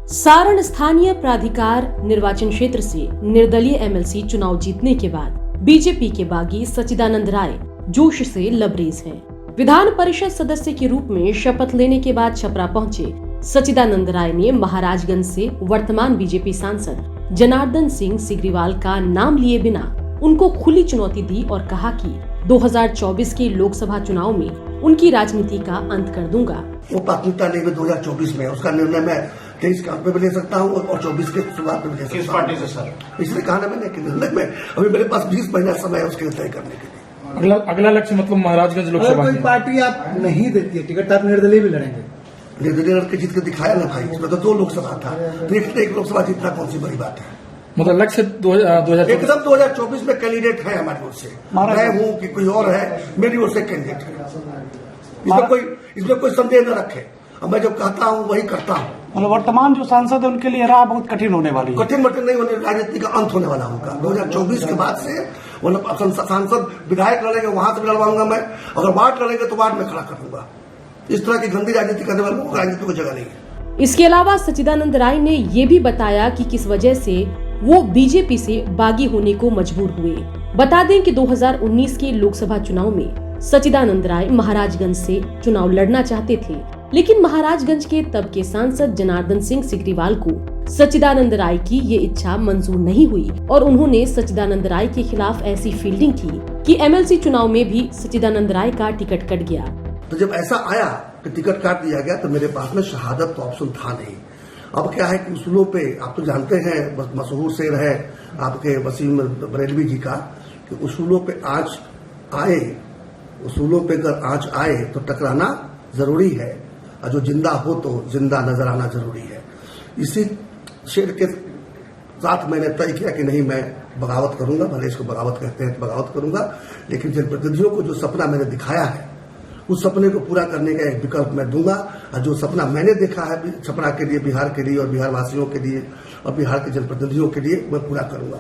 सारण स्थानीय प्राधिकार निर्वाचन क्षेत्र से निर्दलीय एमएलसी चुनाव जीतने के बाद बीजेपी के बागी सच्चिदानंद राय जोश से लबरेज हैं। विधान परिषद सदस्य के रूप में शपथ लेने के बाद छपरा पहुंचे सच्चिदानंद राय ने महाराजगंज से वर्तमान बीजेपी सांसद जनार्दन सिंह सिग्रीवाल का नाम लिए बिना उनको खुली चुनौती दी और कहा कि 2024 के लोकसभा चुनाव में उनकी राजनीति का अंत कर दूंगा। वो प्राथमिकता लेंगे 2024 में, उसका निर्णय मैं 23 के अंत में भी ले सकता हूँ और 24 के शुरुआत में भी ले सकता हूँ। किस पार्टी से सर? इसलिए कहा ना मैंने कि निर्णय में अभी मेरे पास 20 महीना समय है उसके तय करने के लिए। अगला लक्ष्य मतलब महाराजगंज लोकसभा। कोई पार्टी आप नहीं देती है टिकट, आप निर्दलीय भी लड़ेंगे? निर्दलीय लड़के जीत के दिखाया ना भाई, इसमें तो 2 लोकसभा था, देखते एक लोकसभा जीतना कौन सी बड़ी बात है। मतलब लक्ष्य 2024 एकदम 2024 में कैंडिडेट है हमारी ओर से, मैं हूँ कि कोई और है, मेरी ओर से कैंडिडेट है। इसमें कोई संदेह न रखे, अब मैं जब कहता हूँ वही करता हूँ। मतलब वर्तमान जो सांसद है उनके लिए राह बहुत कठिन होने वाली है। कठिन नहीं होने, राजनीति का अंत होने वाला होगा 2024 के बाद से। सांसद विधायक लड़ेंगे वहां से भी लड़वाऊंगा मैं, अगर वार्ड लड़ेंगे तो वार्ड में खड़ा कर दूंगा। इस तरह की गंदी राजनीति करने वालों को राजनीति को जगह नहीं है। इसके अलावा सच्चिदानंद राय ने ये भी बताया कि किस वजह से वो बीजेपी से बागी होने को मजबूर हुए। बता दें कि 2019 के लोकसभा चुनाव में सच्चिदानंद राय महाराजगंज से चुनाव लड़ना चाहते थे, लेकिन महाराजगंज के तब के सांसद जनार्दन सिंह सिग्रीवाल को सच्चिदानंद राय की ये इच्छा मंजूर नहीं हुई और उन्होंने सच्चिदानंद राय के खिलाफ ऐसी फील्डिंग की कि एमएलसी चुनाव में भी सच्चिदानंद राय का टिकट कट गया। तो जब ऐसा आया कि टिकट काट दिया गया तो मेरे पास में शहादत तो ऑप्शन था नहीं। अब क्या है कि उसूलों पे आप तो जानते हैं, मशहूर शेर है आपके वसीम बरेलवी जी का कि उसूलों पे आज आए, उसूलों पे अगर आज आए तो टकराना जरूरी है और जो जिंदा हो तो जिंदा नजर आना जरूरी है। इसी शेर के साथ मैंने तय किया कि नहीं, मैं बगावत करूंगा, भले इसको बगावत कहते हैं तो बगावत करूंगा, लेकिन जनप्रतिनिधियों को जो सपना मैंने दिखाया है उस सपने को पूरा करने का एक विकल्प मैं दूंगा। और जो सपना मैंने देखा है सपना के लिए, बिहार के लिए और बिहार वासियों के लिए और बिहार के जनप्रतिनिधियों के लिए, मैं पूरा करूंगा।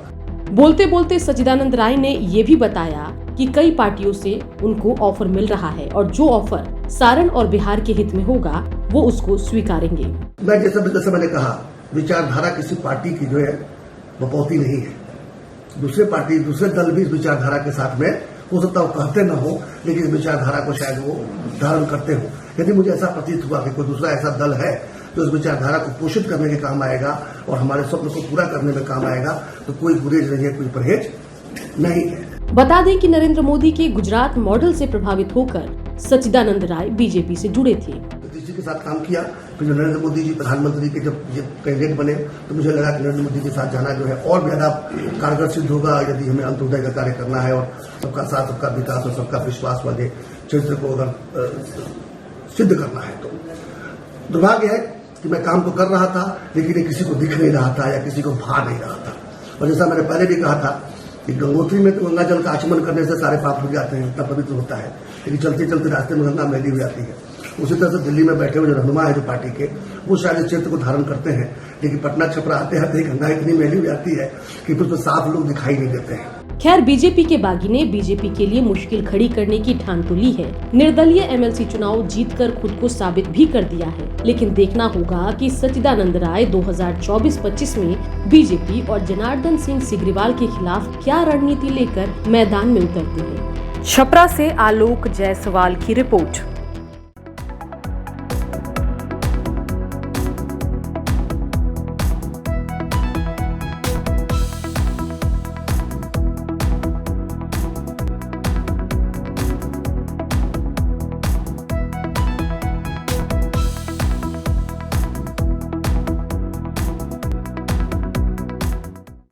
बोलते बोलते सच्चिदानंद राय ने ये भी बताया कि कई पार्टियों से उनको ऑफर मिल रहा है और जो ऑफर सारण और बिहार के हित में होगा वो उसको स्वीकारेंगे। मैं जैसे मैंने कहा, विचारधारा किसी पार्टी की जो है वो बहुती नहीं है। दूसरे दल भी इस विचारधारा के साथ में हो सकता है कहते न हो, लेकिन इस विचारधारा को शायद वो धारण करते हो। यदि मुझे ऐसा प्रतीत हुआ कि कोई दूसरा ऐसा दल है जो इस विचारधारा को पोषित करने के काम आएगा और हमारे स्वप्न को पूरा करने में काम आएगा, तो कोई गुरेज नहीं है, कोई परहेज नहीं है। बता दें कि नरेंद्र मोदी के गुजरात मॉडल से प्रभावित होकर सच्चिदानंद राय बीजेपी से जुड़े थे। किसी के साथ काम किया, फिर नरेंद्र मोदी जी प्रधानमंत्री के जब ये कैंडिडेट बने तो मुझे लगा कि नरेंद्र मोदी के साथ जाना जो है और ज्यादा कारगर सिद्ध होगा यदि हमें अंत्योदय का कार्य करना है और सबका साथ, सबका विकास और सबका विश्वास वाले चरित्र को अगर सिद्ध करना है। तो दुर्भाग्य है कि मैं काम तो कर रहा था लेकिन किसी को दिख नहीं रहा था या किसी को भा नहीं रहा था। और जैसा मैंने पहले भी कहा था कि गंगोत्री में तो गंगा जल का आचमन करने से सारे पाप हो जाते हैं, इतना पवित्र होता है, लेकिन चलते चलते रास्ते में गंगा मैली हो जाती है। उसी तरह से दिल्ली में बैठे हुए जो रहनुमा है जो पार्टी के, वो शायद इस क्षेत्र को धारण करते हैं, लेकिन पटना छपरा आते आते गंगा इतनी मैली हो जाती है कि फिर तो साफ लोग दिखाई नहीं देते हैं। खैर, बीजेपी के बागी ने बीजेपी के लिए मुश्किल खड़ी करने की ठान तो ली है। निर्दलीय एमएलसी चुनाव जीतकर खुद को साबित भी कर दिया है, लेकिन देखना होगा कि सच्चिदानंद राय 2024-25 में बीजेपी और जनार्दन सिंह सिग्रीवाल के खिलाफ क्या रणनीति लेकर मैदान में उतरते हैं। छपरा से आलोक जायसवाल की रिपोर्ट।